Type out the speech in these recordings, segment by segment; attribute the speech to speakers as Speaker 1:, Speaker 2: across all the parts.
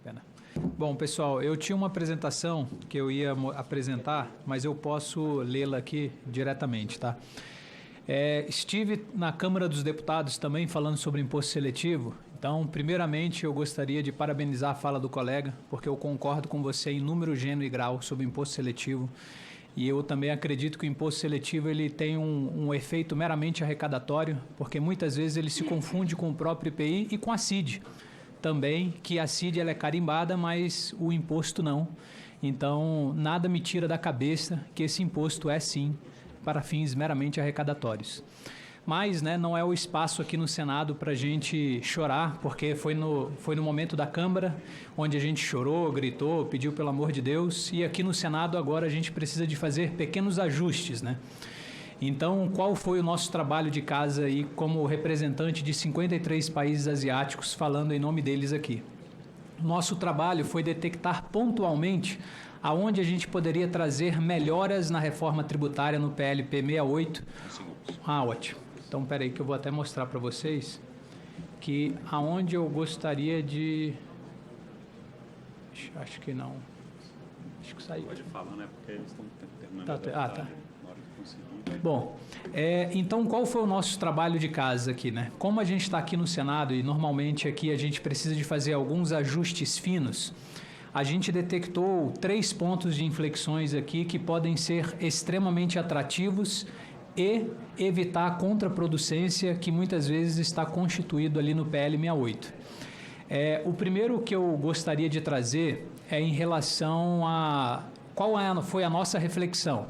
Speaker 1: Pena. Bom, pessoal, eu tinha uma apresentação que eu ia apresentar, mas eu posso lê-la aqui diretamente, tá? Estive na Câmara dos Deputados também falando sobre imposto seletivo. Então, primeiramente, eu gostaria de parabenizar a fala do colega, porque eu concordo com você em número, gênero e grau sobre o imposto seletivo. E eu também acredito que o imposto seletivo ele tem um efeito meramente arrecadatório, porque muitas vezes ele se confunde com o próprio IPI e com a CID também, que a CID ela é carimbada, mas o imposto não. Então, nada me tira da cabeça que esse imposto é sim para fins meramente arrecadatórios. Mas não é o espaço aqui no Senado para a gente chorar, porque foi no momento da Câmara, onde a gente chorou, gritou, pediu pelo amor de Deus, e aqui no Senado agora a gente precisa de fazer pequenos ajustes, Então, qual foi o nosso trabalho de casa aí como representante de 53 países asiáticos, falando em nome deles aqui? Nosso trabalho foi detectar pontualmente aonde a gente poderia trazer melhoras na reforma tributária no PLP 68. Ótimo. Então, espera aí que eu vou até mostrar para vocês que aonde eu gostaria de... Acho que não. Acho que saiu.
Speaker 2: Pode falar, porque eles estão terminando
Speaker 1: tá.
Speaker 2: Na hora de conseguir.
Speaker 1: Bom, então qual foi o nosso trabalho de casa aqui, Como a gente está aqui no Senado e normalmente aqui a gente precisa de fazer alguns ajustes finos, a gente detectou 3 pontos de inflexões aqui que podem ser extremamente atrativos e evitar a contraproducência que muitas vezes está constituído ali no PL 68. O primeiro que eu gostaria de trazer é em relação a qual foi a nossa reflexão.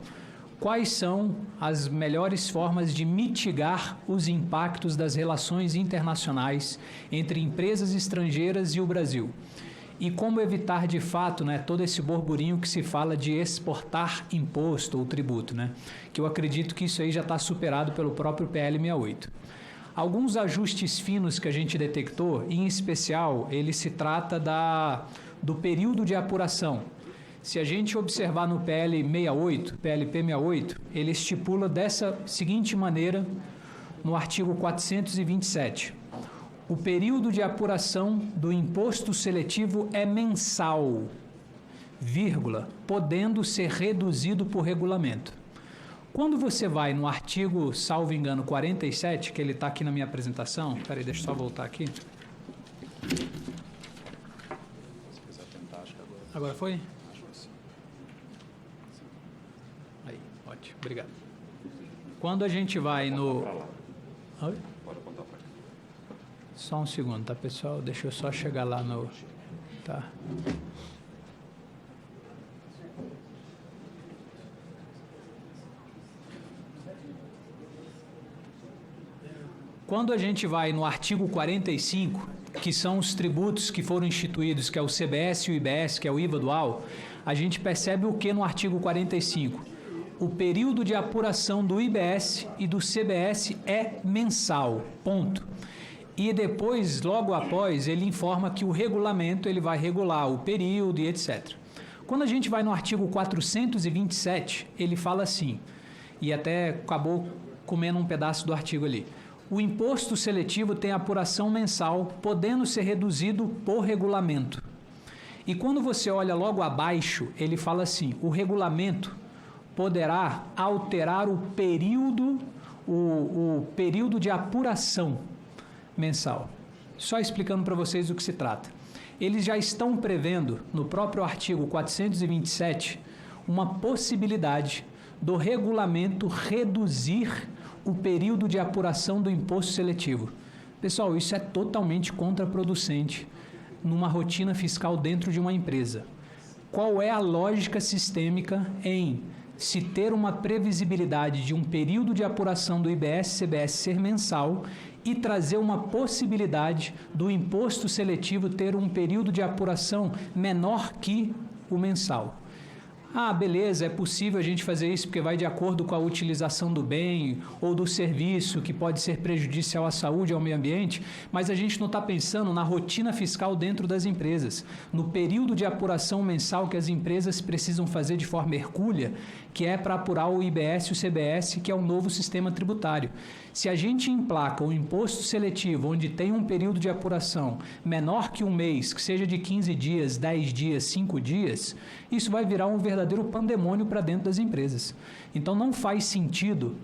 Speaker 1: Quais são as melhores formas de mitigar os impactos das relações internacionais entre empresas estrangeiras e o Brasil? E como evitar, de fato, todo esse burburinho que se fala de exportar imposto ou tributo, Que eu acredito que isso aí já está superado pelo próprio PL 68. Alguns ajustes finos que a gente detectou, em especial, ele se trata do período de apuração. Se a gente observar no PLP 68, ele estipula dessa seguinte maneira no artigo 427. O período de apuração do imposto seletivo é mensal, podendo ser reduzido por regulamento. Quando você vai no artigo, salvo engano, 47, que ele está aqui na minha apresentação, peraí, deixa eu só voltar aqui.
Speaker 2: Se quiser tentar, acho que agora.
Speaker 1: Agora foi?
Speaker 2: Acho que sim.
Speaker 1: Aí, ótimo, obrigado. Quando a gente vai no... Oi?
Speaker 2: Pode apontar para cá.
Speaker 1: Só um segundo, tá, pessoal? Deixa eu só chegar lá no... Tá. Quando a gente vai no artigo 45, que são os tributos que foram instituídos, que é o CBS e o IBS, que é o IVA dual, a gente percebe o que no artigo 45? O período de apuração do IBS e do CBS é mensal, ponto. E depois, logo após, ele informa que o regulamento ele vai regular o período e etc. Quando a gente vai no artigo 427, ele fala assim, e até acabou comendo um pedaço do artigo ali. O imposto seletivo tem apuração mensal, podendo ser reduzido por regulamento. E quando você olha logo abaixo, ele fala assim, o regulamento poderá alterar o período de apuração mensal. Só explicando para vocês do que se trata. Eles já estão prevendo, no próprio artigo 427, uma possibilidade do regulamento reduzir o período de apuração do imposto seletivo. Pessoal, isso é totalmente contraproducente numa rotina fiscal dentro de uma empresa. Qual é a lógica sistêmica em se ter uma previsibilidade de um período de apuração do IBS-CBS ser mensal e trazer uma possibilidade do imposto seletivo ter um período de apuração menor que o mensal? Ah, beleza, é possível a gente fazer isso porque vai de acordo com a utilização do bem ou do serviço, que pode ser prejudicial à saúde e ao meio ambiente, mas a gente não está pensando na rotina fiscal dentro das empresas, no período de apuração mensal que as empresas precisam fazer de forma hercúlea, que é para apurar o IBS e o CBS, que é o novo sistema tributário. Se a gente emplaca o imposto seletivo, onde tem um período de apuração menor que um mês, que seja de 15 dias, 10 dias, 5 dias, isso vai virar um verdadeiro pandemônio para dentro das empresas. Então não faz sentido,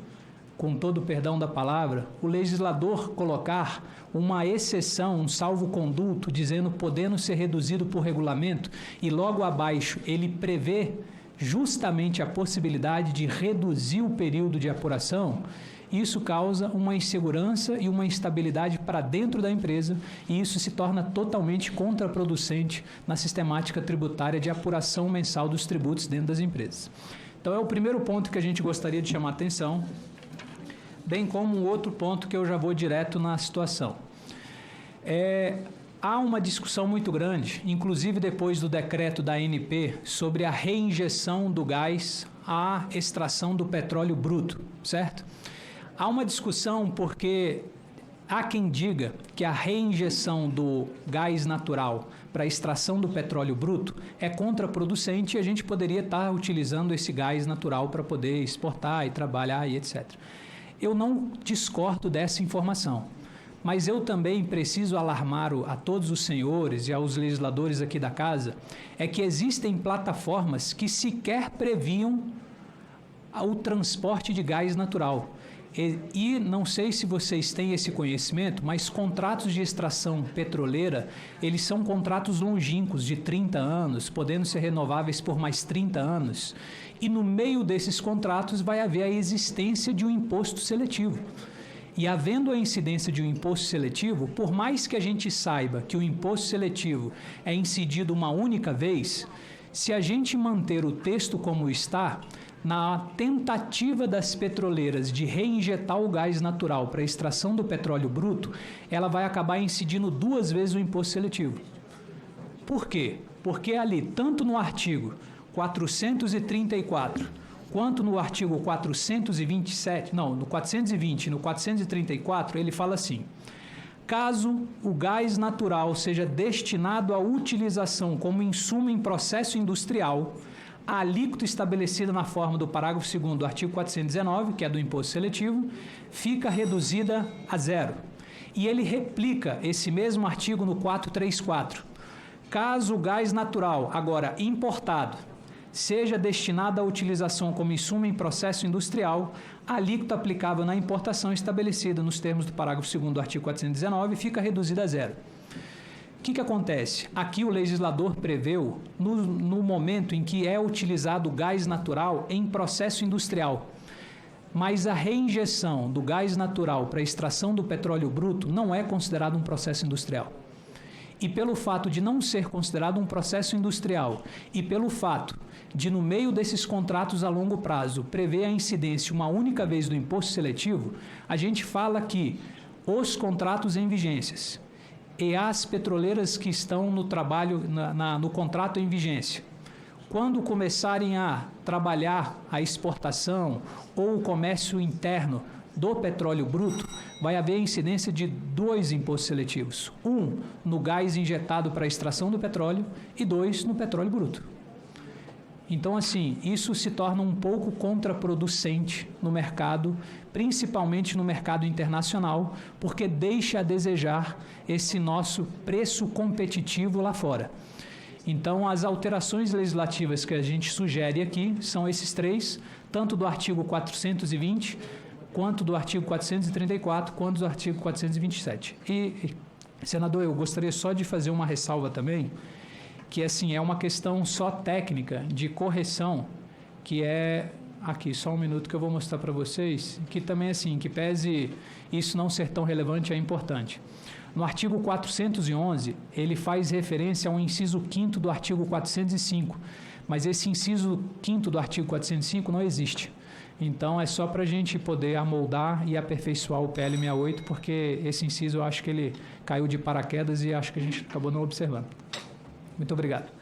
Speaker 1: com todo o perdão da palavra, o legislador colocar uma exceção, um salvo-conduto, dizendo podendo ser reduzido por regulamento, e logo abaixo ele prevê justamente a possibilidade de reduzir o período de apuração. Isso causa uma insegurança e uma instabilidade para dentro da empresa, e isso se torna totalmente contraproducente na sistemática tributária de apuração mensal dos tributos dentro das empresas. Então é o primeiro ponto que a gente gostaria de chamar a atenção, bem como um outro ponto que eu já vou direto na situação. Há uma discussão muito grande, inclusive depois do decreto da ANP, sobre a reinjeção do gás à extração do petróleo bruto, certo? Há uma discussão porque há quem diga que a reinjeção do gás natural para a extração do petróleo bruto é contraproducente e a gente poderia estar utilizando esse gás natural para poder exportar e trabalhar e etc. Eu não discordo dessa informação, mas eu também preciso alarmar a todos os senhores e aos legisladores aqui da casa, é que existem plataformas que sequer previam o transporte de gás natural. E não sei se vocês têm esse conhecimento, mas contratos de extração petroleira, eles são contratos longínquos de 30 anos, podendo ser renováveis por mais 30 anos. E no meio desses contratos vai haver a existência de um imposto seletivo. E havendo a incidência de um imposto seletivo, por mais que a gente saiba que o imposto seletivo é incidido uma única vez, se a gente manter o texto como está, na tentativa das petroleiras de reinjetar o gás natural para a extração do petróleo bruto, ela vai acabar incidindo 2 vezes o imposto seletivo. Por quê? Porque ali, tanto no artigo 434, quanto no artigo 427, não, no 420 e no 434, ele fala assim: caso o gás natural seja destinado à utilização como insumo em processo industrial, a alíquota estabelecida na forma do parágrafo 2º do artigo 419, que é do imposto seletivo, fica reduzida a 0. E ele replica esse mesmo artigo no 434. Caso o gás natural, agora importado, seja destinado à utilização como insumo em processo industrial, a alíquota aplicável na importação estabelecida nos termos do parágrafo 2º do artigo 419 fica reduzida a 0. O que acontece? Aqui o legislador preveu, no momento em que é utilizado o gás natural em processo industrial, mas a reinjeção do gás natural para a extração do petróleo bruto não é considerado um processo industrial. E pelo fato de não ser considerado um processo industrial e pelo fato de, no meio desses contratos a longo prazo, prever a incidência uma única vez do imposto seletivo, a gente fala que os contratos em vigências e as petroleiras que estão no trabalho, no contrato em vigência, quando começarem a trabalhar a exportação ou o comércio interno do petróleo bruto, vai haver incidência de 2 impostos seletivos. 1 no gás injetado para a extração do petróleo e 2 no petróleo bruto. Então, assim, isso se torna um pouco contraproducente no mercado, principalmente no mercado internacional, porque deixa a desejar esse nosso preço competitivo lá fora. Então, as alterações legislativas que a gente sugere aqui são esses 3, tanto do artigo 420, quanto do artigo 434, quanto do artigo 427. E, senador, eu gostaria só de fazer uma ressalva também, que assim, é uma questão só técnica de correção, que é, aqui, só um minuto que eu vou mostrar para vocês, que também assim, que pese isso não ser tão relevante, é importante. No artigo 411, ele faz referência ao inciso 5º do artigo 405, mas esse inciso 5º do artigo 405 não existe. Então, é só para a gente poder amoldar e aperfeiçoar o PL 68, porque esse inciso eu acho que ele caiu de paraquedas e acho que a gente acabou não observando. Muito obrigado.